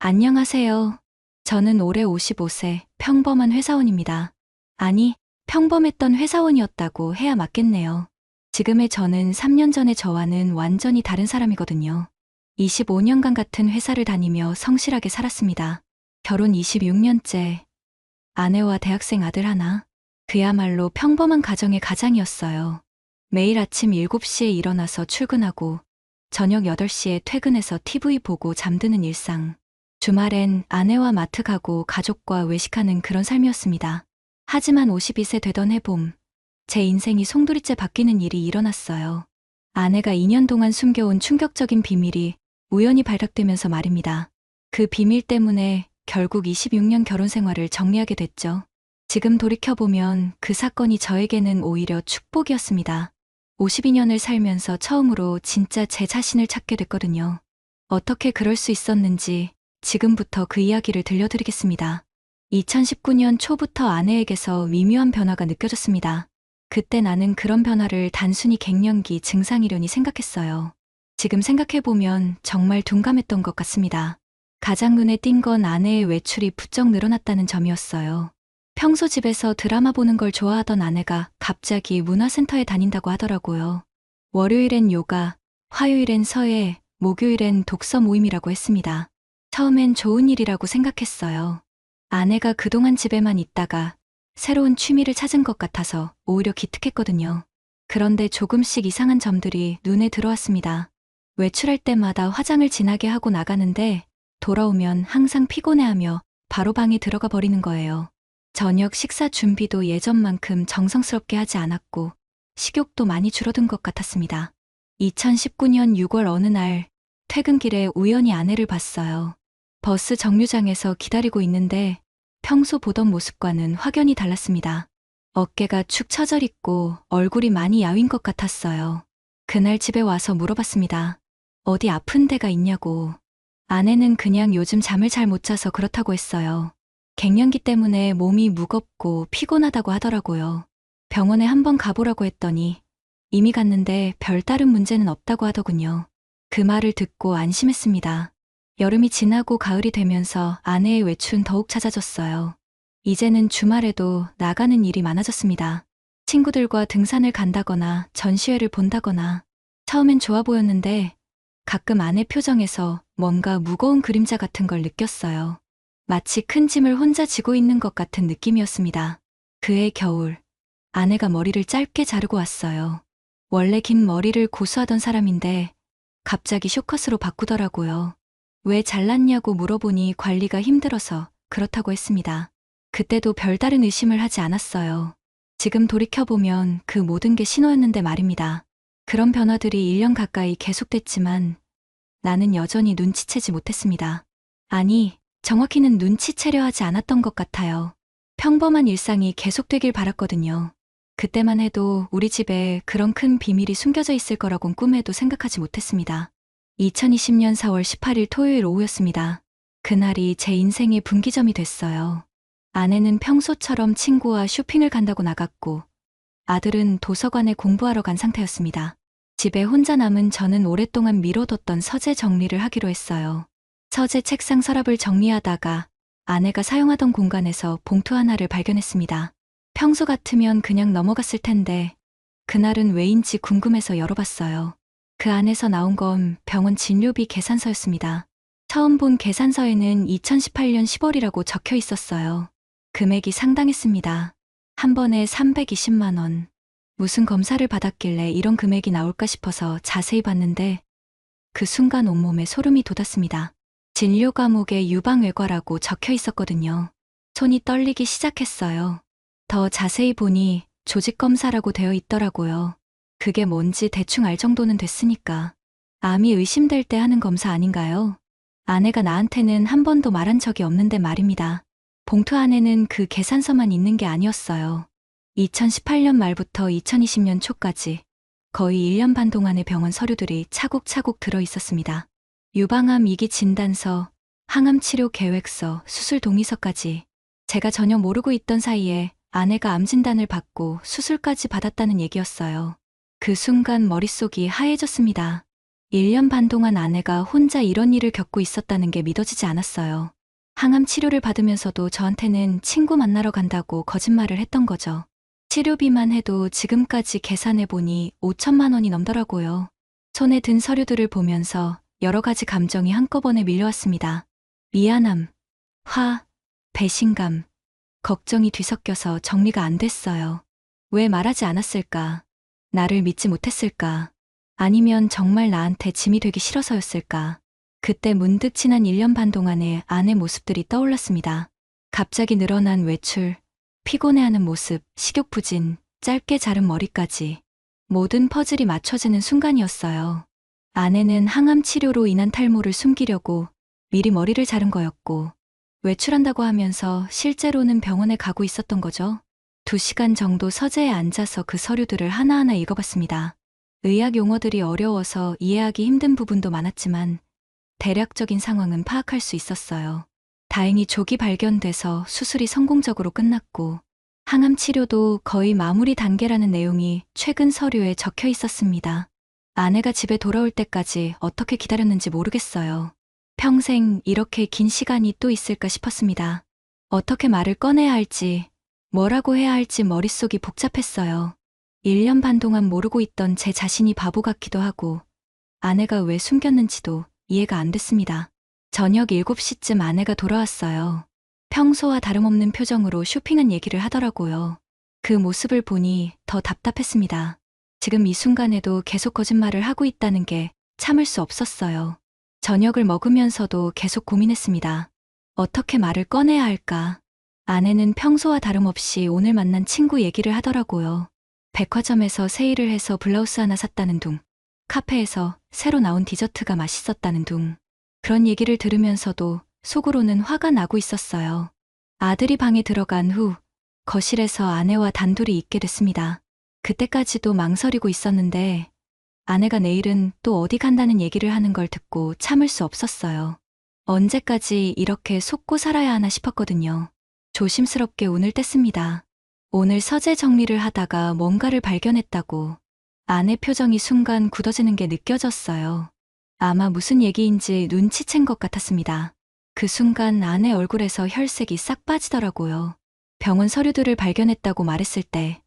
안녕하세요. 저는 올해 55세 평범한 회사원입니다. 아니, 평범했던 회사원이었다고 해야 맞겠네요. 지금의 저는 3년 전의 저와는 완전히 다른 사람이거든요. 25년간 같은 회사를 다니며 성실하게 살았습니다. 결혼 26년째, 아내와 대학생 아들 하나. 그야말로 평범한 가정의 가장이었어요. 매일 아침 7시에 일어나서 출근하고 저녁 8시에 퇴근해서 TV 보고 잠드는 일상. 주말엔 아내와 마트 가고 가족과 외식하는 그런 삶이었습니다. 하지만 52세 되던 해봄, 제 인생이 송두리째 바뀌는 일이 일어났어요. 아내가 2년 동안 숨겨온 충격적인 비밀이 우연히 발각되면서 말입니다. 그 비밀 때문에 결국 26년 결혼 생활을 정리하게 됐죠. 지금 돌이켜보면 그 사건이 저에게는 오히려 축복이었습니다. 52년을 살면서 처음으로 진짜 제 자신을 찾게 됐거든요. 어떻게 그럴 수 있었는지 지금부터 그 이야기를 들려드리겠습니다. 2019년 초부터 아내에게서 미묘한 변화가 느껴졌습니다. 그때 나는 그런 변화를 단순히 갱년기 증상이려니 생각했어요. 지금 생각해보면 정말 둔감했던 것 같습니다. 가장 눈에 띈 건 아내의 외출이 부쩍 늘어났다는 점이었어요. 평소 집에서 드라마 보는 걸 좋아하던 아내가 갑자기 문화센터에 다닌다고 하더라고요. 월요일엔 요가, 화요일엔 서예, 목요일엔 독서 모임이라고 했습니다. 처음엔 좋은 일이라고 생각했어요. 아내가 그동안 집에만 있다가 새로운 취미를 찾은 것 같아서 오히려 기특했거든요. 그런데 조금씩 이상한 점들이 눈에 들어왔습니다. 외출할 때마다 화장을 진하게 하고 나가는데 돌아오면 항상 피곤해하며 바로 방에 들어가 버리는 거예요. 저녁 식사 준비도 예전만큼 정성스럽게 하지 않았고 식욕도 많이 줄어든 것 같았습니다. 2019년 6월 어느 날 퇴근길에 우연히 아내를 봤어요. 버스 정류장에서 기다리고 있는데 평소 보던 모습과는 확연히 달랐습니다. 어깨가 축 처져 있고 얼굴이 많이 야윈 것 같았어요. 그날 집에 와서 물어봤습니다. 어디 아픈 데가 있냐고. 아내는 그냥 요즘 잠을 잘 못 자서 그렇다고 했어요. 갱년기 때문에 몸이 무겁고 피곤하다고 하더라고요. 병원에 한번 가보라고 했더니 이미 갔는데 별다른 문제는 없다고 하더군요. 그 말을 듣고 안심했습니다. 여름이 지나고 가을이 되면서 아내의 외출은 더욱 잦아졌어요. 이제는 주말에도 나가는 일이 많아졌습니다. 친구들과 등산을 간다거나 전시회를 본다거나. 처음엔 좋아 보였는데 가끔 아내 표정에서 뭔가 무거운 그림자 같은 걸 느꼈어요. 마치 큰 짐을 혼자 지고 있는 것 같은 느낌이었습니다. 그해 겨울, 아내가 머리를 짧게 자르고 왔어요. 원래 긴 머리를 고수하던 사람인데 갑자기 숏컷으로 바꾸더라고요. 왜 잘랐냐고 물어보니 관리가 힘들어서 그렇다고 했습니다. 그때도 별다른 의심을 하지 않았어요. 지금 돌이켜보면 그 모든 게 신호였는데 말입니다. 그런 변화들이 1년 가까이 계속됐지만 나는 여전히 눈치채지 못했습니다. 아니, 정확히는 눈치채려 하지 않았던 것 같아요. 평범한 일상이 계속되길 바랐거든요. 그때만 해도 우리 집에 그런 큰 비밀이 숨겨져 있을 거라곤 꿈에도 생각하지 못했습니다. 2020년 4월 18일 토요일 오후였습니다. 그날이 제 인생의 분기점이 됐어요. 아내는 평소처럼 친구와 쇼핑을 간다고 나갔고 아들은 도서관에 공부하러 간 상태였습니다. 집에 혼자 남은 저는 오랫동안 미뤄뒀던 서재 정리를 하기로 했어요. 서재 책상 서랍을 정리하다가 아내가 사용하던 공간에서 봉투 하나를 발견했습니다. 평소 같으면 그냥 넘어갔을 텐데 그날은 왜인지 궁금해서 열어봤어요. 그 안에서 나온 건 병원 진료비 계산서였습니다. 처음 본 계산서에는 2018년 10월이라고 적혀 있었어요. 금액이 상당했습니다. 한 번에 320만 원. 무슨 검사를 받았길래 이런 금액이 나올까 싶어서 자세히 봤는데 그 순간 온몸에 소름이 돋았습니다. 진료 과목에 유방외과라고 적혀 있었거든요. 손이 떨리기 시작했어요. 더 자세히 보니 조직검사라고 되어 있더라고요. 그게 뭔지 대충 알 정도는 됐으니까. 암이 의심될 때 하는 검사 아닌가요? 아내가 나한테는 한 번도 말한 적이 없는데 말입니다. 봉투 안에는 그 계산서만 있는 게 아니었어요. 2018년 말부터 2020년 초까지 거의 1년 반 동안의 병원 서류들이 차곡차곡 들어 있었습니다. 유방암 2기 진단서, 항암 치료 계획서, 수술 동의서까지. 제가 전혀 모르고 있던 사이에 아내가 암 진단을 받고 수술까지 받았다는 얘기였어요. 그 순간 머릿속이 하얘졌습니다. 1년 반 동안 아내가 혼자 이런 일을 겪고 있었다는 게 믿어지지 않았어요. 항암 치료를 받으면서도 저한테는 친구 만나러 간다고 거짓말을 했던 거죠. 치료비만 해도 지금까지 계산해보니 5천만 원이 넘더라고요. 손에 든 서류들을 보면서 여러 가지 감정이 한꺼번에 밀려왔습니다. 미안함, 화, 배신감, 걱정이 뒤섞여서 정리가 안 됐어요. 왜 말하지 않았을까? 나를 믿지 못했을까? 아니면 정말 나한테 짐이 되기 싫어서였을까? 그때 문득 지난 1년 반 동안의 아내 모습들이 떠올랐습니다. 갑자기 늘어난 외출, 피곤해하는 모습, 식욕 부진, 짧게 자른 머리까지 모든 퍼즐이 맞춰지는 순간이었어요. 아내는 항암 치료로 인한 탈모를 숨기려고 미리 머리를 자른 거였고, 외출한다고 하면서 실제로는 병원에 가고 있었던 거죠. 2시간 정도 서재에 앉아서 그 서류들을 하나하나 읽어봤습니다. 의학 용어들이 어려워서 이해하기 힘든 부분도 많았지만 대략적인 상황은 파악할 수 있었어요. 다행히 조기 발견돼서 수술이 성공적으로 끝났고 항암 치료도 거의 마무리 단계라는 내용이 최근 서류에 적혀 있었습니다. 아내가 집에 돌아올 때까지 어떻게 기다렸는지 모르겠어요. 평생 이렇게 긴 시간이 또 있을까 싶었습니다. 어떻게 말을 꺼내야 할지, 뭐라고 해야 할지 머릿속이 복잡했어요. 1년 반 동안 모르고 있던 제 자신이 바보 같기도 하고 아내가 왜 숨겼는지도 이해가 안 됐습니다. 저녁 7시쯤 아내가 돌아왔어요. 평소와 다름없는 표정으로 쇼핑한 얘기를 하더라고요. 그 모습을 보니 더 답답했습니다. 지금 이 순간에도 계속 거짓말을 하고 있다는 게 참을 수 없었어요. 저녁을 먹으면서도 계속 고민했습니다. 어떻게 말을 꺼내야 할까? 아내는 평소와 다름없이 오늘 만난 친구 얘기를 하더라고요. 백화점에서 세일을 해서 블라우스 하나 샀다는 둥, 카페에서 새로 나온 디저트가 맛있었다는 둥. 그런 얘기를 들으면서도 속으로는 화가 나고 있었어요. 아들이 방에 들어간 후 거실에서 아내와 단둘이 있게 됐습니다. 그때까지도 망설이고 있었는데 아내가 내일은 또 어디 간다는 얘기를 하는 걸 듣고 참을 수 없었어요. 언제까지 이렇게 속고 살아야 하나 싶었거든요. 조심스럽게 운을 뗐습니다. 오늘 서재 정리를 하다가 뭔가를 발견했다고. 아내 표정이 순간 굳어지는 게 느껴졌어요. 아마 무슨 얘기인지 눈치챈 것 같았습니다. 그 순간 아내 얼굴에서 혈색이 싹 빠지더라고요. 병원 서류들을 발견했다고 말했을 때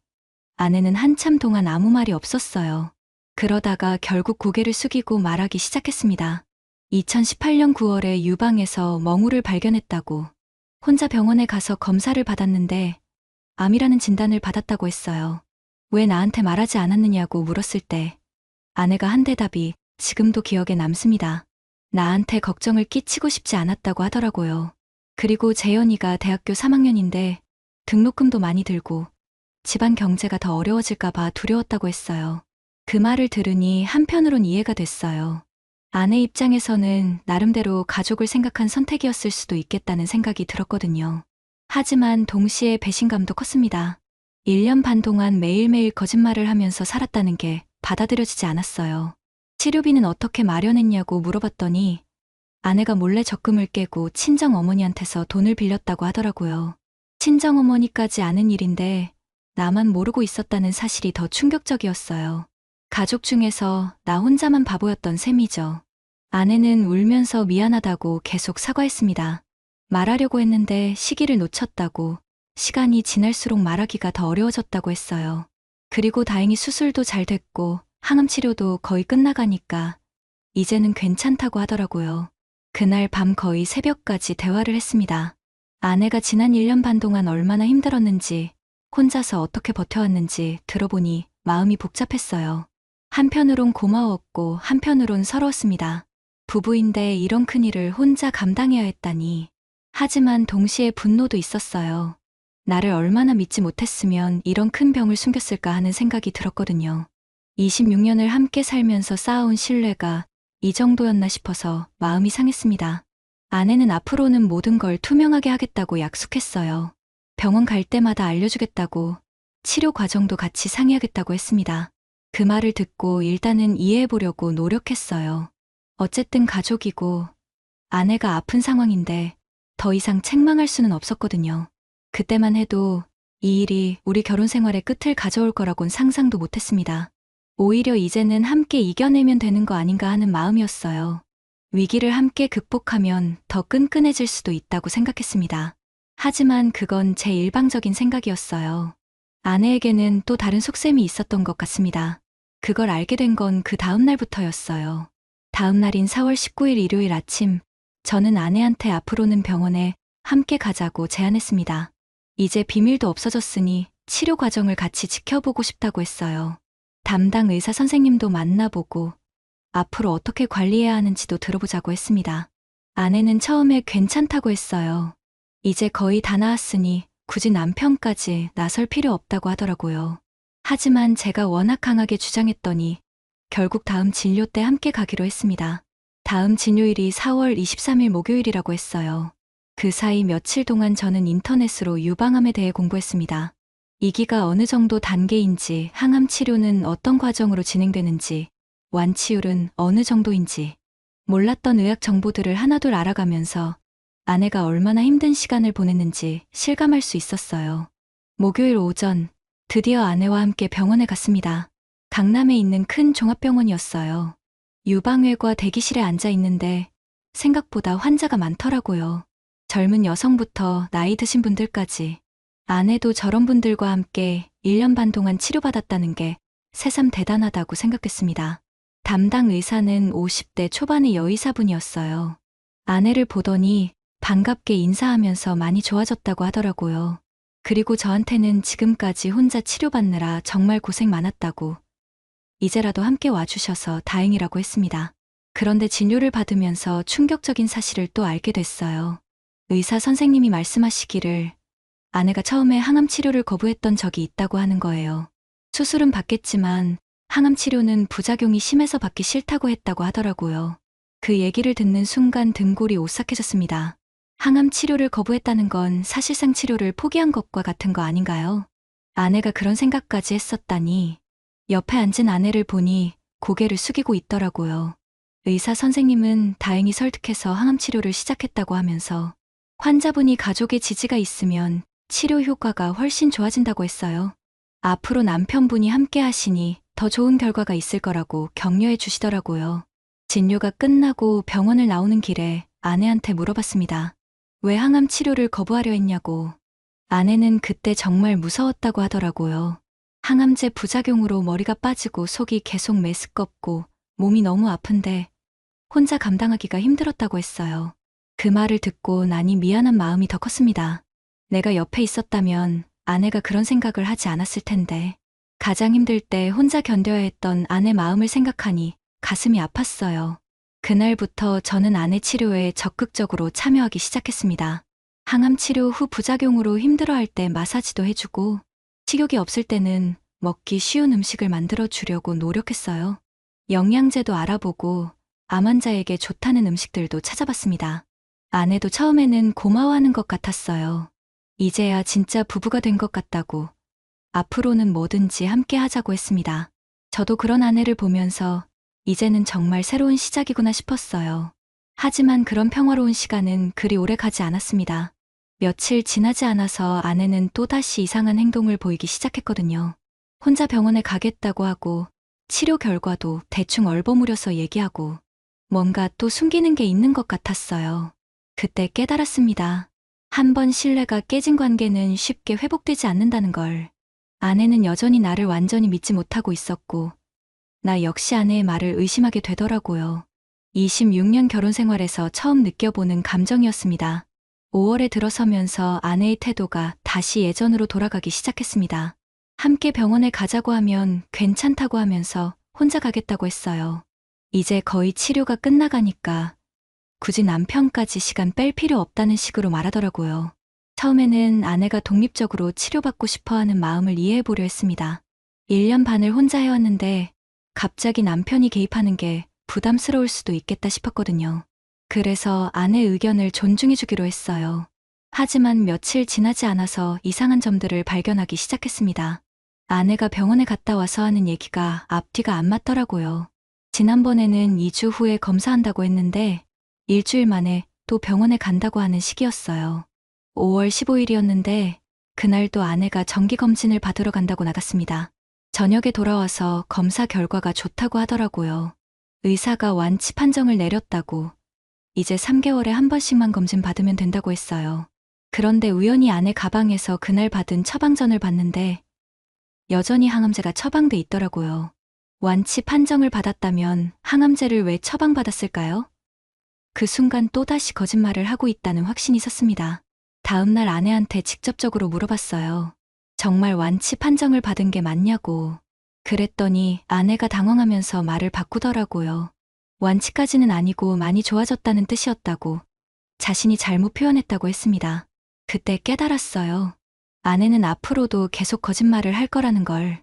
아내는 한참 동안 아무 말이 없었어요. 그러다가 결국 고개를 숙이고 말하기 시작했습니다. 2018년 9월에 유방에서 멍울을 발견했다고. 혼자 병원에 가서 검사를 받았는데 암이라는 진단을 받았다고 했어요. 왜 나한테 말하지 않았느냐고 물었을 때 아내가 한 대답이 지금도 기억에 남습니다. 나한테 걱정을 끼치고 싶지 않았다고 하더라고요. 그리고 재현이가 대학교 3학년인데 등록금도 많이 들고 집안 경제가 더 어려워질까 봐 두려웠다고 했어요. 그 말을 들으니 한편으론 이해가 됐어요. 아내 입장에서는 나름대로 가족을 생각한 선택이었을 수도 있겠다는 생각이 들었거든요. 하지만 동시에 배신감도 컸습니다. 1년 반 동안 매일매일 거짓말을 하면서 살았다는 게 받아들여지지 않았어요. 치료비는 어떻게 마련했냐고 물어봤더니 아내가 몰래 적금을 깨고 친정 어머니한테서 돈을 빌렸다고 하더라고요. 친정 어머니까지 아는 일인데 나만 모르고 있었다는 사실이 더 충격적이었어요. 가족 중에서 나 혼자만 바보였던 셈이죠. 아내는 울면서 미안하다고 계속 사과했습니다. 말하려고 했는데 시기를 놓쳤다고, 시간이 지날수록 말하기가 더 어려워졌다고 했어요. 그리고 다행히 수술도 잘 됐고 항암 치료도 거의 끝나가니까 이제는 괜찮다고 하더라고요. 그날 밤 거의 새벽까지 대화를 했습니다. 아내가 지난 1년 반 동안 얼마나 힘들었는지, 혼자서 어떻게 버텨왔는지 들어보니 마음이 복잡했어요. 한편으론 고마웠고 한편으론 서러웠습니다. 부부인데 이런 큰일을 혼자 감당해야 했다니. 하지만 동시에 분노도 있었어요. 나를 얼마나 믿지 못했으면 이런 큰 병을 숨겼을까 하는 생각이 들었거든요. 26년을 함께 살면서 쌓아온 신뢰가 이 정도였나 싶어서 마음이 상했습니다. 아내는 앞으로는 모든 걸 투명하게 하겠다고 약속했어요. 병원 갈 때마다 알려주겠다고, 치료 과정도 같이 상의하겠다고 했습니다. 그 말을 듣고 일단은 이해해보려고 노력했어요. 어쨌든 가족이고 아내가 아픈 상황인데 더 이상 책망할 수는 없었거든요. 그때만 해도 이 일이 우리 결혼 생활의 끝을 가져올 거라곤 상상도 못했습니다. 오히려 이제는 함께 이겨내면 되는 거 아닌가 하는 마음이었어요. 위기를 함께 극복하면 더 끈끈해질 수도 있다고 생각했습니다. 하지만 그건 제 일방적인 생각이었어요. 아내에게는 또 다른 속셈이 있었던 것 같습니다. 그걸 알게 된 건 그 다음 날부터였어요. 다음 날인 4월 19일 일요일 아침, 저는 아내한테 앞으로는 병원에 함께 가자고 제안했습니다. 이제 비밀도 없어졌으니 치료 과정을 같이 지켜보고 싶다고 했어요. 담당 의사 선생님도 만나보고 앞으로 어떻게 관리해야 하는지도 들어보자고 했습니다. 아내는 처음에 괜찮다고 했어요. 이제 거의 다 나았으니 굳이 남편까지 나설 필요 없다고 하더라고요. 하지만 제가 워낙 강하게 주장했더니 결국 다음 진료 때 함께 가기로 했습니다. 다음 진료일이 4월 23일 목요일이라고 했어요. 그 사이 며칠 동안 저는 인터넷으로 유방암에 대해 공부했습니다. 이기가 어느 정도 단계인지, 항암 치료는 어떤 과정으로 진행되는지, 완치율은 어느 정도인지, 몰랐던 의학 정보들을 하나둘 알아가면서 아내가 얼마나 힘든 시간을 보냈는지 실감할 수 있었어요. 목요일 오전, 드디어 아내와 함께 병원에 갔습니다. 강남에 있는 큰 종합병원이었어요. 유방외과 대기실에 앉아 있는데 생각보다 환자가 많더라고요. 젊은 여성부터 나이 드신 분들까지. 아내도 저런 분들과 함께 1년 반 동안 치료받았다는 게 새삼 대단하다고 생각했습니다. 담당 의사는 50대 초반의 여의사분이었어요. 아내를 보더니 반갑게 인사하면서 많이 좋아졌다고 하더라고요. 그리고 저한테는 지금까지 혼자 치료받느라 정말 고생 많았다고, 이제라도 함께 와주셔서 다행이라고 했습니다. 그런데 진료를 받으면서 충격적인 사실을 또 알게 됐어요. 의사 선생님이 말씀하시기를 아내가 처음에 항암 치료를 거부했던 적이 있다고 하는 거예요. 수술은 받겠지만 항암 치료는 부작용이 심해서 받기 싫다고 했다고 하더라고요. 그 얘기를 듣는 순간 등골이 오싹해졌습니다. 항암 치료를 거부했다는 건 사실상 치료를 포기한 것과 같은 거 아닌가요? 아내가 그런 생각까지 했었다니. 옆에 앉은 아내를 보니 고개를 숙이고 있더라고요. 의사 선생님은 다행히 설득해서 항암 치료를 시작했다고 하면서 환자분이 가족의 지지가 있으면 치료 효과가 훨씬 좋아진다고 했어요. 앞으로 남편분이 함께 하시니 더 좋은 결과가 있을 거라고 격려해 주시더라고요. 진료가 끝나고 병원을 나오는 길에 아내한테 물어봤습니다. 왜 항암 치료를 거부하려 했냐고. 아내는 그때 정말 무서웠다고 하더라고요. 항암제 부작용으로 머리가 빠지고 속이 계속 메스껍고 몸이 너무 아픈데 혼자 감당하기가 힘들었다고 했어요. 그 말을 듣고 나니 미안한 마음이 더 컸습니다. 내가 옆에 있었다면 아내가 그런 생각을 하지 않았을 텐데. 가장 힘들 때 혼자 견뎌야 했던 아내 마음을 생각하니 가슴이 아팠어요. 그날부터 저는 아내 치료에 적극적으로 참여하기 시작했습니다. 항암 치료 후 부작용으로 힘들어할 때 마사지도 해주고 식욕이 없을 때는 먹기 쉬운 음식을 만들어 주려고 노력했어요. 영양제도 알아보고 암 환자에게 좋다는 음식들도 찾아봤습니다. 아내도 처음에는 고마워하는 것 같았어요. 이제야 진짜 부부가 된 것 같다고, 앞으로는 뭐든지 함께 하자고 했습니다. 저도 그런 아내를 보면서 이제는 정말 새로운 시작이구나 싶었어요. 하지만 그런 평화로운 시간은 그리 오래 가지 않았습니다. 며칠 지나지 않아서 아내는 또다시 이상한 행동을 보이기 시작했거든요. 혼자 병원에 가겠다고 하고 치료 결과도 대충 얼버무려서 얘기하고 뭔가 또 숨기는 게 있는 것 같았어요. 그때 깨달았습니다. 한 번 신뢰가 깨진 관계는 쉽게 회복되지 않는다는 걸. 아내는 여전히 나를 완전히 믿지 못하고 있었고 나 역시 아내의 말을 의심하게 되더라고요. 26년 결혼 생활에서 처음 느껴보는 감정이었습니다. 5월에 들어서면서 아내의 태도가 다시 예전으로 돌아가기 시작했습니다. 함께 병원에 가자고 하면 괜찮다고 하면서 혼자 가겠다고 했어요. 이제 거의 치료가 끝나가니까 굳이 남편까지 시간 뺄 필요 없다는 식으로 말하더라고요. 처음에는 아내가 독립적으로 치료받고 싶어하는 마음을 이해해보려 했습니다. 1년 반을 혼자 해왔는데 갑자기 남편이 개입하는 게 부담스러울 수도 있겠다 싶었거든요. 그래서 아내의 의견을 존중해주기로 했어요. 하지만 며칠 지나지 않아서 이상한 점들을 발견하기 시작했습니다. 아내가 병원에 갔다 와서 하는 얘기가 앞뒤가 안 맞더라고요. 지난번에는 2주 후에 검사한다고 했는데 일주일 만에 또 병원에 간다고 하는 시기였어요. 5월 15일이었는데 그날도 아내가 정기검진을 받으러 간다고 나갔습니다. 저녁에 돌아와서 검사 결과가 좋다고 하더라고요. 의사가 완치 판정을 내렸다고 이제 3개월에 한 번씩만 검진 받으면 된다고 했어요. 그런데 우연히 아내 가방에서 그날 받은 처방전을 봤는데 여전히 항암제가 처방돼 있더라고요. 완치 판정을 받았다면 항암제를 왜 처방받았을까요? 그 순간 또다시 거짓말을 하고 있다는 확신이 섰습니다. 다음날 아내한테 직접적으로 물어봤어요. 정말 완치 판정을 받은 게 맞냐고. 그랬더니 아내가 당황하면서 말을 바꾸더라고요. 완치까지는 아니고 많이 좋아졌다는 뜻이었다고. 자신이 잘못 표현했다고 했습니다. 그때 깨달았어요. 아내는 앞으로도 계속 거짓말을 할 거라는 걸.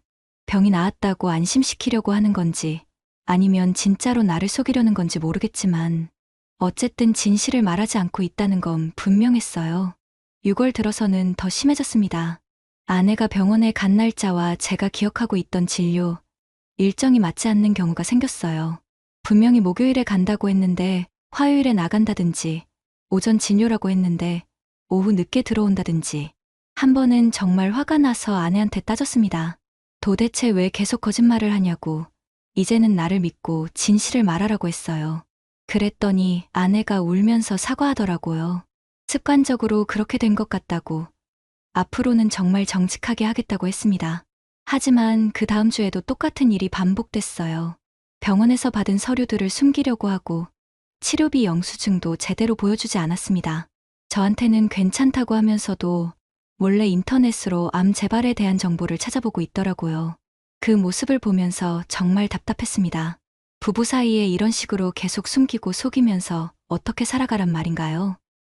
병이 나았다고 안심시키려고 하는 건지 아니면 진짜로 나를 속이려는 건지 모르겠지만 어쨌든 진실을 말하지 않고 있다는 건 분명했어요. 6월 들어서는 더 심해졌습니다. 아내가 병원에 간 날짜와 제가 기억하고 있던 진료 일정이 맞지 않는 경우가 생겼어요. 분명히 목요일에 간다고 했는데 화요일에 나간다든지 오전 진료라고 했는데 오후 늦게 들어온다든지 한 번은 정말 화가 나서 아내한테 따졌습니다. 도대체 왜 계속 거짓말을 하냐고. 이제는 나를 믿고 진실을 말하라고 했어요. 그랬더니 아내가 울면서 사과하더라고요. 습관적으로 그렇게 된 것 같다고. 앞으로는 정말 정직하게 하겠다고 했습니다. 하지만 그 다음 주에도 똑같은 일이 반복됐어요. 병원에서 받은 서류들을 숨기려고 하고 치료비 영수증도 제대로 보여주지 않았습니다. 저한테는 괜찮다고 하면서도 몰래 인터넷으로 암 재발에 대한 정보를 찾아보고 있더라고요. 그 모습을 보면서 정말 답답했습니다. 부부 사이에 이런 식으로 계속 숨기고 속이면서 어떻게 살아가란 말인가요?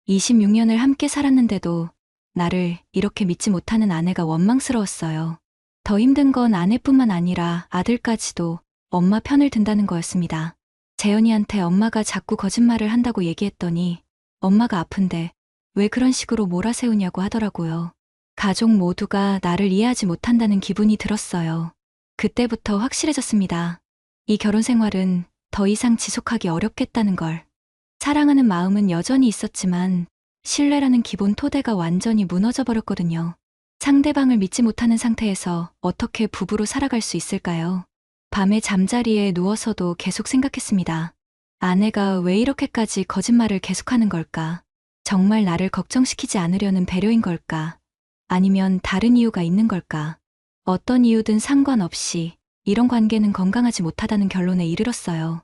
26년을 함께 살았는데도 나를 이렇게 믿지 못하는 아내가 원망스러웠어요. 더 힘든 건 아내뿐만 아니라 아들까지도 엄마 편을 든다는 거였습니다. 재현이한테 엄마가 자꾸 거짓말을 한다고 얘기했더니 엄마가 아픈데 왜 그런 식으로 몰아세우냐고 하더라고요. 가족 모두가 나를 이해하지 못한다는 기분이 들었어요. 그때부터 확실해졌습니다. 이 결혼 생활은 더 이상 지속하기 어렵겠다는 걸. 사랑하는 마음은 여전히 있었지만 신뢰라는 기본 토대가 완전히 무너져 버렸거든요. 상대방을 믿지 못하는 상태에서 어떻게 부부로 살아갈 수 있을까요? 밤에 잠자리에 누워서도 계속 생각했습니다. 아내가 왜 이렇게까지 거짓말을 계속하는 걸까? 정말 나를 걱정시키지 않으려는 배려인 걸까? 아니면 다른 이유가 있는 걸까? 어떤 이유든 상관없이 이런 관계는 건강하지 못하다는 결론에 이르렀어요.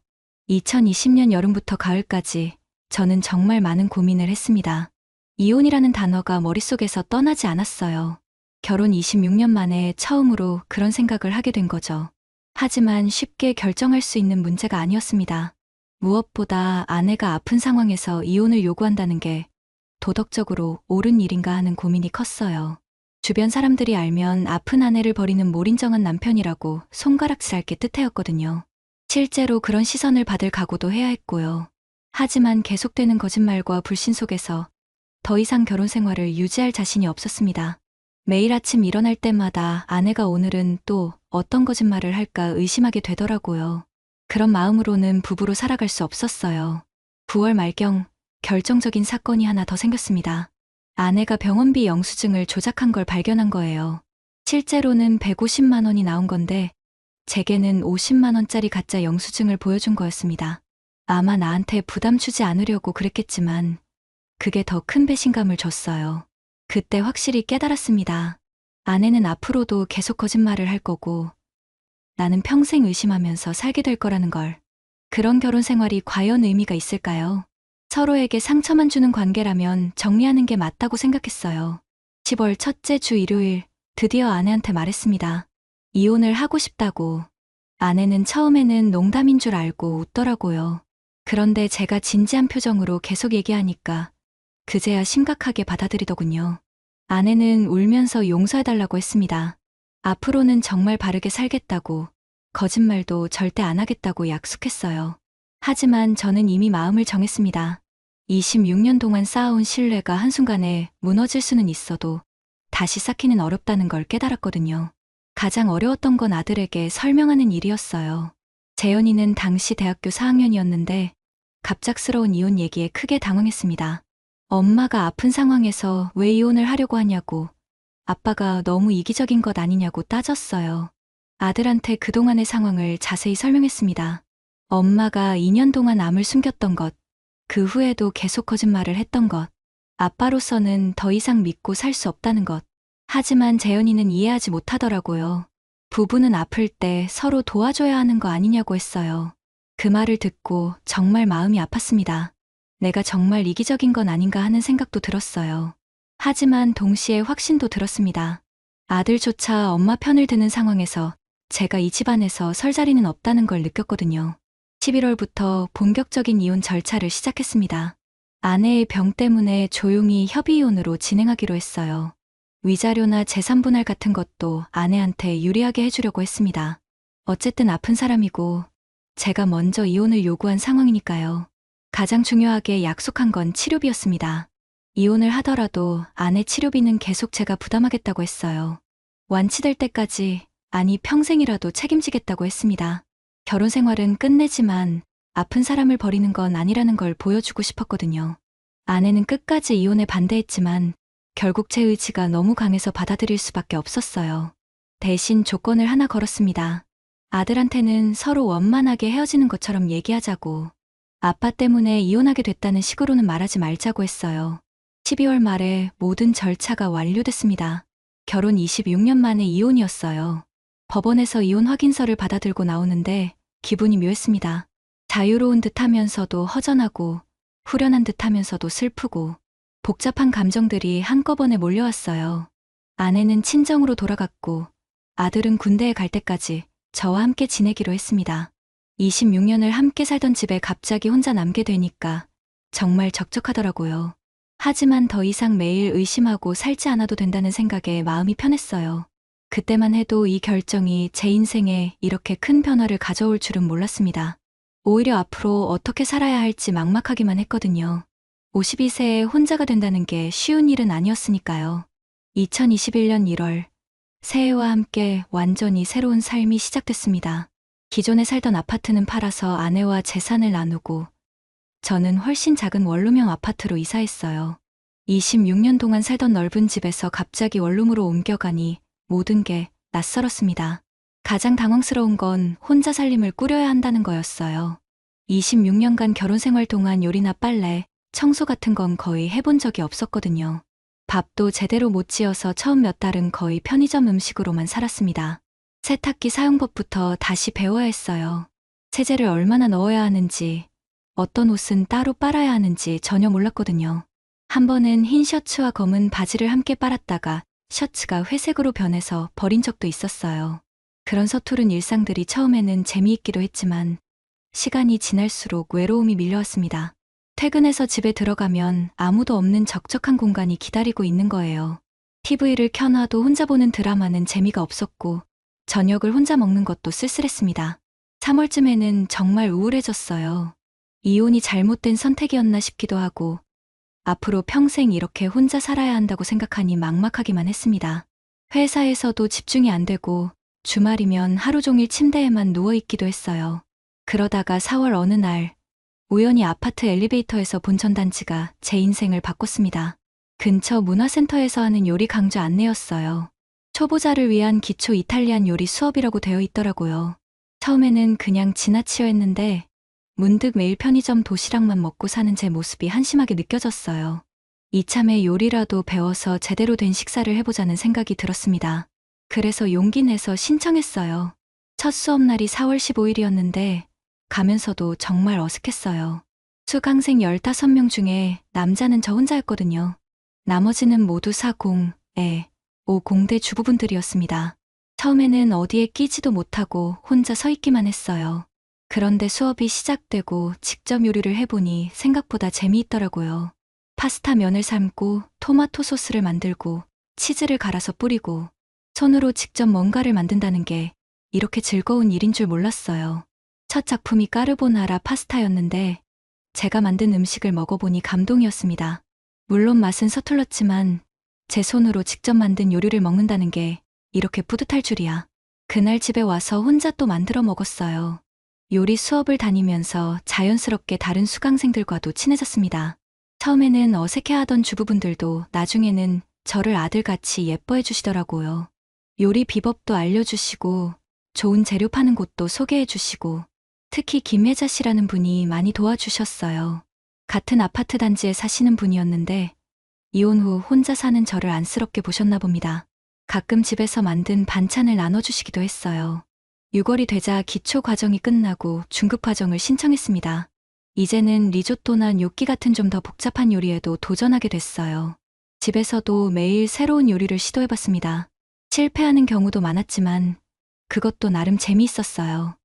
2020년 여름부터 가을까지 저는 정말 많은 고민을 했습니다. 이혼이라는 단어가 머릿속에서 떠나지 않았어요. 결혼 26년 만에 처음으로 그런 생각을 하게 된 거죠. 하지만 쉽게 결정할 수 있는 문제가 아니었습니다. 무엇보다 아내가 아픈 상황에서 이혼을 요구한다는 게 도덕적으로 옳은 일인가 하는 고민이 컸어요. 주변 사람들이 알면 아픈 아내를 버리는 몰인정한 남편이라고 손가락질할 게 뜻해였거든요. 실제로 그런 시선을 받을 각오도 해야 했고요. 하지만 계속되는 거짓말과 불신 속에서 더 이상 결혼 생활을 유지할 자신이 없었습니다. 매일 아침 일어날 때마다 아내가 오늘은 또 어떤 거짓말을 할까 의심하게 되더라고요. 그런 마음으로는 부부로 살아갈 수 없었어요. 9월 말경 결정적인 사건이 하나 더 생겼습니다. 아내가 병원비 영수증을 조작한 걸 발견한 거예요. 실제로는 150만 원이 나온 건데 제게는 50만 원짜리 가짜 영수증을 보여준 거였습니다. 아마 나한테 부담 주지 않으려고 그랬겠지만 그게 더 큰 배신감을 줬어요. 그때 확실히 깨달았습니다. 아내는 앞으로도 계속 거짓말을 할 거고 나는 평생 의심하면서 살게 될 거라는 걸. 그런 결혼 생활이 과연 의미가 있을까요? 서로에게 상처만 주는 관계라면 정리하는 게 맞다고 생각했어요. 10월 첫째 주 일요일 드디어 아내한테 말했습니다. 이혼을 하고 싶다고. 아내는 처음에는 농담인 줄 알고 웃더라고요. 그런데 제가 진지한 표정으로 계속 얘기하니까 그제야 심각하게 받아들이더군요. 아내는 울면서 용서해달라고 했습니다. 앞으로는 정말 바르게 살겠다고, 거짓말도 절대 안 하겠다고 약속했어요. 하지만 저는 이미 마음을 정했습니다. 26년 동안 쌓아온 신뢰가 한순간에 무너질 수는 있어도 다시 쌓기는 어렵다는 걸 깨달았거든요. 가장 어려웠던 건 아들에게 설명하는 일이었어요. 재현이는 당시 대학교 4학년이었는데 갑작스러운 이혼 얘기에 크게 당황했습니다. 엄마가 아픈 상황에서 왜 이혼을 하려고 하냐고, 아빠가 너무 이기적인 것 아니냐고 따졌어요. 아들한테 그동안의 상황을 자세히 설명했습니다. 엄마가 2년 동안 암을 숨겼던 것, 그 후에도 계속 거짓말을 했던 것, 아빠로서는 더 이상 믿고 살 수 없다는 것. 하지만 재현이는 이해하지 못하더라고요. 부부는 아플 때 서로 도와줘야 하는 거 아니냐고 했어요. 그 말을 듣고 정말 마음이 아팠습니다. 내가 정말 이기적인 건 아닌가 하는 생각도 들었어요. 하지만 동시에 확신도 들었습니다. 아들조차 엄마 편을 드는 상황에서 제가 이 집안에서 설 자리는 없다는 걸 느꼈거든요. 11월부터 본격적인 이혼 절차를 시작했습니다. 아내의 병 때문에 조용히 협의이혼으로 진행하기로 했어요. 위자료나 재산 분할 같은 것도 아내한테 유리하게 해주려고 했습니다. 어쨌든 아픈 사람이고 제가 먼저 이혼을 요구한 상황이니까요. 가장 중요하게 약속한 건 치료비였습니다. 이혼을 하더라도 아내 치료비는 계속 제가 부담하겠다고 했어요. 완치될 때까지, 아니 평생이라도 책임지겠다고 했습니다. 결혼 생활은 끝내지만 아픈 사람을 버리는 건 아니라는 걸 보여주고 싶었거든요. 아내는 끝까지 이혼에 반대했지만 결국 제 의지가 너무 강해서 받아들일 수밖에 없었어요. 대신 조건을 하나 걸었습니다. 아들한테는 서로 원만하게 헤어지는 것처럼 얘기하자고, 아빠 때문에 이혼하게 됐다는 식으로는 말하지 말자고 했어요. 12월 말에 모든 절차가 완료됐습니다. 결혼 26년 만에 이혼이었어요. 법원에서 이혼 확인서를 받아들고 나오는데 기분이 묘했습니다. 자유로운 듯 하면서도 허전하고 후련한 듯 하면서도 슬프고 복잡한 감정들이 한꺼번에 몰려왔어요. 아내는 친정으로 돌아갔고 아들은 군대에 갈 때까지 저와 함께 지내기로 했습니다. 26년을 함께 살던 집에 갑자기 혼자 남게 되니까 정말 적적하더라고요. 하지만 더 이상 매일 의심하고 살지 않아도 된다는 생각에 마음이 편했어요. 그때만 해도 이 결정이 제 인생에 이렇게 큰 변화를 가져올 줄은 몰랐습니다. 오히려 앞으로 어떻게 살아야 할지 막막하기만 했거든요. 52세에 혼자가 된다는 게 쉬운 일은 아니었으니까요. 2021년 1월, 새해와 함께 완전히 새로운 삶이 시작됐습니다. 기존에 살던 아파트는 팔아서 아내와 재산을 나누고 저는 훨씬 작은 원룸형 아파트로 이사했어요. 26년 동안 살던 넓은 집에서 갑자기 원룸으로 옮겨가니 모든 게 낯설었습니다. 가장 당황스러운 건 혼자 살림을 꾸려야 한다는 거였어요. 26년간 결혼 생활 동안 요리나 빨래, 청소 같은 건 거의 해본 적이 없었거든요. 밥도 제대로 못 지어서 처음 몇 달은 거의 편의점 음식으로만 살았습니다. 세탁기 사용법부터 다시 배워야 했어요. 세제를 얼마나 넣어야 하는지, 어떤 옷은 따로 빨아야 하는지 전혀 몰랐거든요. 한 번은 흰 셔츠와 검은 바지를 함께 빨았다가 셔츠가 회색으로 변해서 버린 적도 있었어요. 그런 서투른 일상들이 처음에는 재미있기도 했지만 시간이 지날수록 외로움이 밀려왔습니다. 퇴근해서 집에 들어가면 아무도 없는 적적한 공간이 기다리고 있는 거예요. TV를 켜놔도 혼자 보는 드라마는 재미가 없었고 저녁을 혼자 먹는 것도 쓸쓸했습니다. 3월쯤에는 정말 우울해졌어요. 이혼이 잘못된 선택이었나 싶기도 하고 앞으로 평생 이렇게 혼자 살아야 한다고 생각하니 막막하기만 했습니다. 회사에서도 집중이 안 되고 주말이면 하루 종일 침대에만 누워있기도 했어요. 그러다가 4월 어느 날 우연히 아파트 엘리베이터에서 본 전단지가 제 인생을 바꿨습니다. 근처 문화센터에서 하는 요리 강좌 안내였어요. 초보자를 위한 기초 이탈리안 요리 수업이라고 되어 있더라고요. 처음에는 그냥 지나치려 했는데 문득 매일 편의점 도시락만 먹고 사는 제 모습이 한심하게 느껴졌어요. 이참에 요리라도 배워서 제대로 된 식사를 해보자는 생각이 들었습니다. 그래서 용기 내서 신청했어요. 첫 수업날이 4월 15일이었는데 가면서도 정말 어색했어요. 수강생 15명 중에 남자는 저 혼자였거든요. 나머지는 모두 40에 50대 주부분들이었습니다. 처음에는 어디에 끼지도 못하고 혼자 서 있기만 했어요. 그런데 수업이 시작되고 직접 요리를 해보니 생각보다 재미있더라고요. 파스타 면을 삶고 토마토 소스를 만들고 치즈를 갈아서 뿌리고 손으로 직접 뭔가를 만든다는 게 이렇게 즐거운 일인 줄 몰랐어요. 첫 작품이 까르보나라 파스타였는데 제가 만든 음식을 먹어보니 감동이었습니다. 물론 맛은 서툴렀지만 제 손으로 직접 만든 요리를 먹는다는 게 이렇게 뿌듯할 줄이야. 그날 집에 와서 혼자 또 만들어 먹었어요. 요리 수업을 다니면서 자연스럽게 다른 수강생들과도 친해졌습니다. 처음에는 어색해하던 주부분들도 나중에는 저를 아들같이 예뻐해 주시더라고요. 요리 비법도 알려주시고 좋은 재료 파는 곳도 소개해 주시고 특히 김혜자 씨라는 분이 많이 도와주셨어요. 같은 아파트 단지에 사시는 분이었는데 이혼 후 혼자 사는 저를 안쓰럽게 보셨나 봅니다. 가끔 집에서 만든 반찬을 나눠주시기도 했어요. 6월이 되자 기초 과정이 끝나고 중급 과정을 신청했습니다. 이제는 리조또나 뇨끼 같은 좀 더 복잡한 요리에도 도전하게 됐어요. 집에서도 매일 새로운 요리를 시도해봤습니다. 실패하는 경우도 많았지만 그것도 나름 재미있었어요.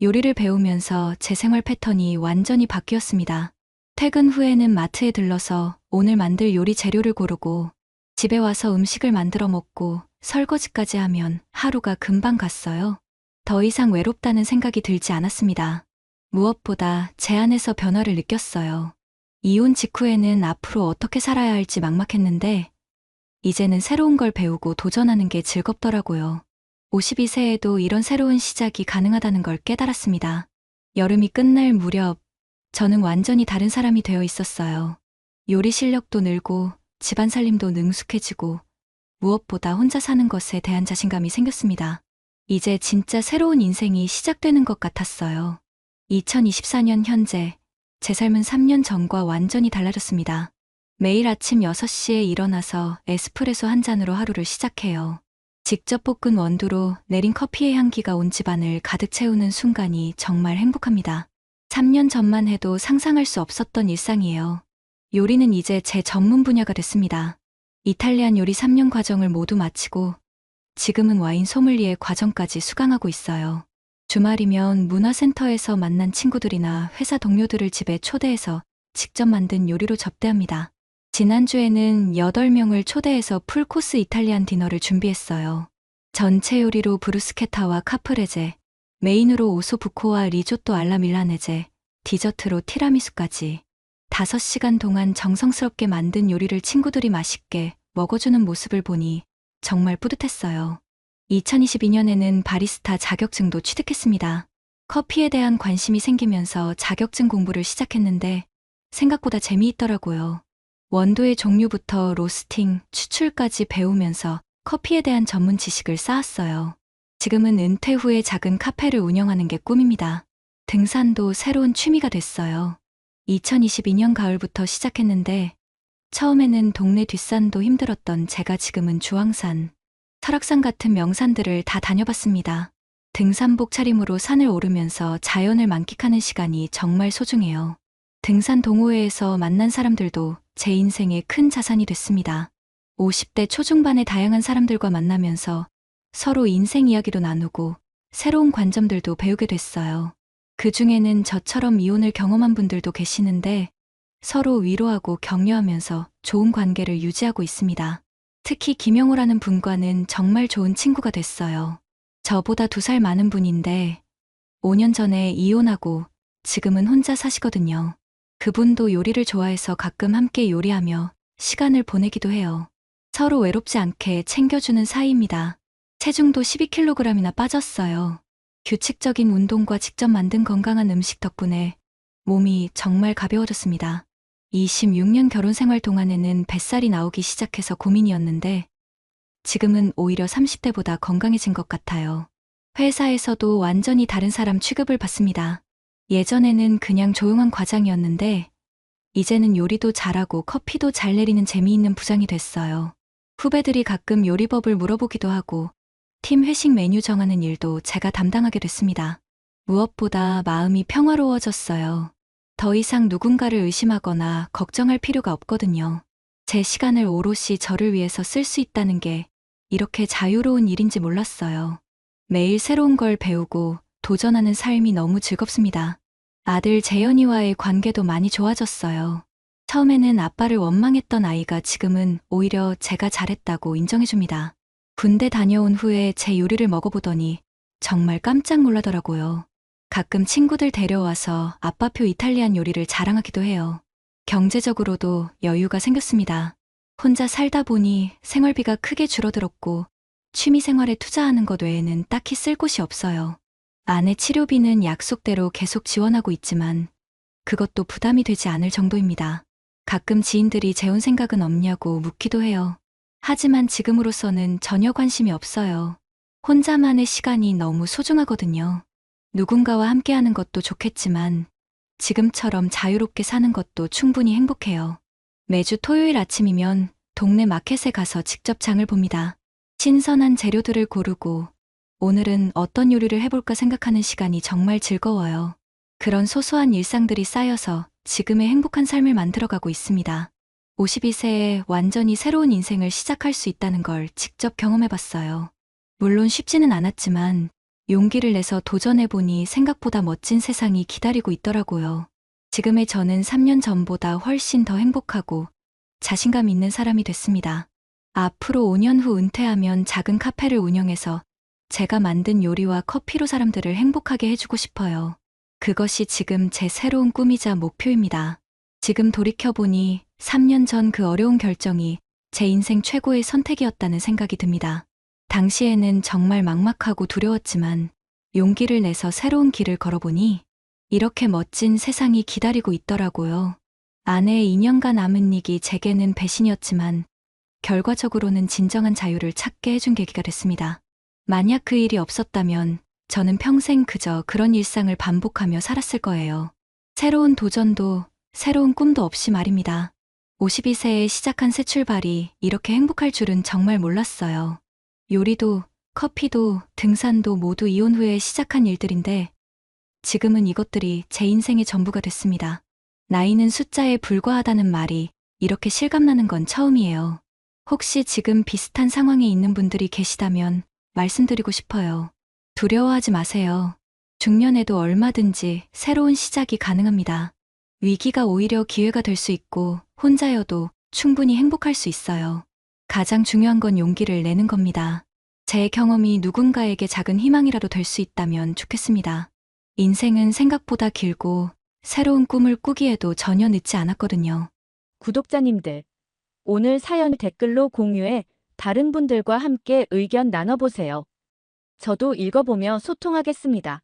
요리를 배우면서 제 생활 패턴이 완전히 바뀌었습니다. 퇴근 후에는 마트에 들러서 오늘 만들 요리 재료를 고르고 집에 와서 음식을 만들어 먹고 설거지까지 하면 하루가 금방 갔어요. 더 이상 외롭다는 생각이 들지 않았습니다. 무엇보다 제 안에서 변화를 느꼈어요. 이혼 직후에는 앞으로 어떻게 살아야 할지 막막했는데 이제는 새로운 걸 배우고 도전하는 게 즐겁더라고요. 52세에도 이런 새로운 시작이 가능하다는 걸 깨달았습니다. 여름이 끝날 무렵 저는 완전히 다른 사람이 되어 있었어요. 요리 실력도 늘고 집안 살림도 능숙해지고 무엇보다 혼자 사는 것에 대한 자신감이 생겼습니다. 이제 진짜 새로운 인생이 시작되는 것 같았어요. 2024년 현재 제 삶은 3년 전과 완전히 달라졌습니다. 매일 아침 6시에 일어나서 에스프레소 한 잔으로 하루를 시작해요. 직접 볶은 원두로 내린 커피의 향기가 온 집안을 가득 채우는 순간이 정말 행복합니다. 3년 전만 해도 상상할 수 없었던 일상이에요. 요리는 이제 제 전문 분야가 됐습니다. 이탈리안 요리 3년 과정을 모두 마치고 지금은 와인 소믈리에 과정까지 수강하고 있어요. 주말이면 문화센터에서 만난 친구들이나 회사 동료들을 집에 초대해서 직접 만든 요리로 접대합니다. 지난주에는 8명을 초대해서 풀코스 이탈리안 디너를 준비했어요. 전체 요리로 브루스케타와 카프레제, 메인으로 오소부코와 리조또 알라 밀라네제, 디저트로 티라미수까지 5시간 동안 정성스럽게 만든 요리를 친구들이 맛있게 먹어주는 모습을 보니 정말 뿌듯했어요. 2022년에는 바리스타 자격증도 취득했습니다. 커피에 대한 관심이 생기면서 자격증 공부를 시작했는데 생각보다 재미있더라고요. 원두의 종류부터 로스팅, 추출까지 배우면서 커피에 대한 전문 지식을 쌓았어요. 지금은 은퇴 후에 작은 카페를 운영하는 게 꿈입니다. 등산도 새로운 취미가 됐어요. 2022년 가을부터 시작했는데 처음에는 동네 뒷산도 힘들었던 제가 지금은 주황산, 설악산 같은 명산들을 다 다녀봤습니다. 등산복 차림으로 산을 오르면서 자연을 만끽하는 시간이 정말 소중해요. 등산 동호회에서 만난 사람들도 제 인생의 큰 자산이 됐습니다. 50대 초중반의 다양한 사람들과 만나면서 서로 인생 이야기도 나누고 새로운 관점들도 배우게 됐어요. 그 중에는 저처럼 이혼을 경험한 분들도 계시는데 서로 위로하고 격려하면서 좋은 관계를 유지하고 있습니다. 특히 김영호라는 분과는 정말 좋은 친구가 됐어요. 저보다 2살 많은 분인데 5년 전에 이혼하고 지금은 혼자 사시거든요. 그분도 요리를 좋아해서 가끔 함께 요리하며 시간을 보내기도 해요. 서로 외롭지 않게 챙겨주는 사이입니다. 체중도 12kg이나 빠졌어요. 규칙적인 운동과 직접 만든 건강한 음식 덕분에 몸이 정말 가벼워졌습니다. 26년 결혼 생활 동안에는 뱃살이 나오기 시작해서 고민이었는데 지금은 오히려 30대보다 건강해진 것 같아요. 회사에서도 완전히 다른 사람 취급을 받습니다. 예전에는 그냥 조용한 과장이었는데 이제는 요리도 잘하고 커피도 잘 내리는 재미있는 부장이 됐어요. 후배들이 가끔 요리법을 물어보기도 하고 팀 회식 메뉴 정하는 일도 제가 담당하게 됐습니다. 무엇보다 마음이 평화로워졌어요. 더 이상 누군가를 의심하거나 걱정할 필요가 없거든요. 제 시간을 오롯이 저를 위해서 쓸 수 있다는 게 이렇게 자유로운 일인지 몰랐어요. 매일 새로운 걸 배우고 도전하는 삶이 너무 즐겁습니다. 아들 재현이와의 관계도 많이 좋아졌어요. 처음에는 아빠를 원망했던 아이가 지금은 오히려 제가 잘했다고 인정해줍니다. 군대 다녀온 후에 제 요리를 먹어보더니 정말 깜짝 놀라더라고요. 가끔 친구들 데려와서 아빠표 이탈리안 요리를 자랑하기도 해요. 경제적으로도 여유가 생겼습니다. 혼자 살다 보니 생활비가 크게 줄어들었고 취미 생활에 투자하는 것 외에는 딱히 쓸 곳이 없어요. 아내 치료비는 약속대로 계속 지원하고 있지만 그것도 부담이 되지 않을 정도입니다. 가끔 지인들이 재혼 생각은 없냐고 묻기도 해요. 하지만 지금으로서는 전혀 관심이 없어요. 혼자만의 시간이 너무 소중하거든요. 누군가와 함께하는 것도 좋겠지만 지금처럼 자유롭게 사는 것도 충분히 행복해요. 매주 토요일 아침이면 동네 마켓에 가서 직접 장을 봅니다. 신선한 재료들을 고르고 오늘은 어떤 요리를 해볼까 생각하는 시간이 정말 즐거워요. 그런 소소한 일상들이 쌓여서 지금의 행복한 삶을 만들어가고 있습니다. 52세에 완전히 새로운 인생을 시작할 수 있다는 걸 직접 경험해봤어요. 물론 쉽지는 않았지만 용기를 내서 도전해보니 생각보다 멋진 세상이 기다리고 있더라고요. 지금의 저는 3년 전보다 훨씬 더 행복하고 자신감 있는 사람이 됐습니다. 앞으로 5년 후 은퇴하면 작은 카페를 운영해서 제가 만든 요리와 커피로 사람들을 행복하게 해주고 싶어요. 그것이 지금 제 새로운 꿈이자 목표입니다. 지금 돌이켜보니 3년 전 그 어려운 결정이 제 인생 최고의 선택이었다는 생각이 듭니다. 당시에는 정말 막막하고 두려웠지만 용기를 내서 새로운 길을 걸어보니 이렇게 멋진 세상이 기다리고 있더라고요. 아내의 2년간 암은닉이 제게는 배신이었지만 결과적으로는 진정한 자유를 찾게 해준 계기가 됐습니다. 만약 그 일이 없었다면 저는 평생 그저 그런 일상을 반복하며 살았을 거예요. 새로운 도전도 새로운 꿈도 없이 말입니다. 52세에 시작한 새 출발이 이렇게 행복할 줄은 정말 몰랐어요. 요리도, 커피도, 등산도 모두 이혼 후에 시작한 일들인데 지금은 이것들이 제 인생의 전부가 됐습니다. 나이는 숫자에 불과하다는 말이 이렇게 실감나는 건 처음이에요. 혹시 지금 비슷한 상황에 있는 분들이 계시다면 말씀드리고 싶어요. 두려워하지 마세요. 중년에도 얼마든지 새로운 시작이 가능합니다. 위기가 오히려 기회가 될 수 있고 혼자여도 충분히 행복할 수 있어요. 가장 중요한 건 용기를 내는 겁니다. 제 경험이 누군가에게 작은 희망이라도 될 수 있다면 좋겠습니다. 인생은 생각보다 길고 새로운 꿈을 꾸기에도 전혀 늦지 않았거든요. 구독자님들, 오늘 사연 댓글로 공유해 다른 분들과 함께 의견 나눠보세요. 저도 읽어보며 소통하겠습니다.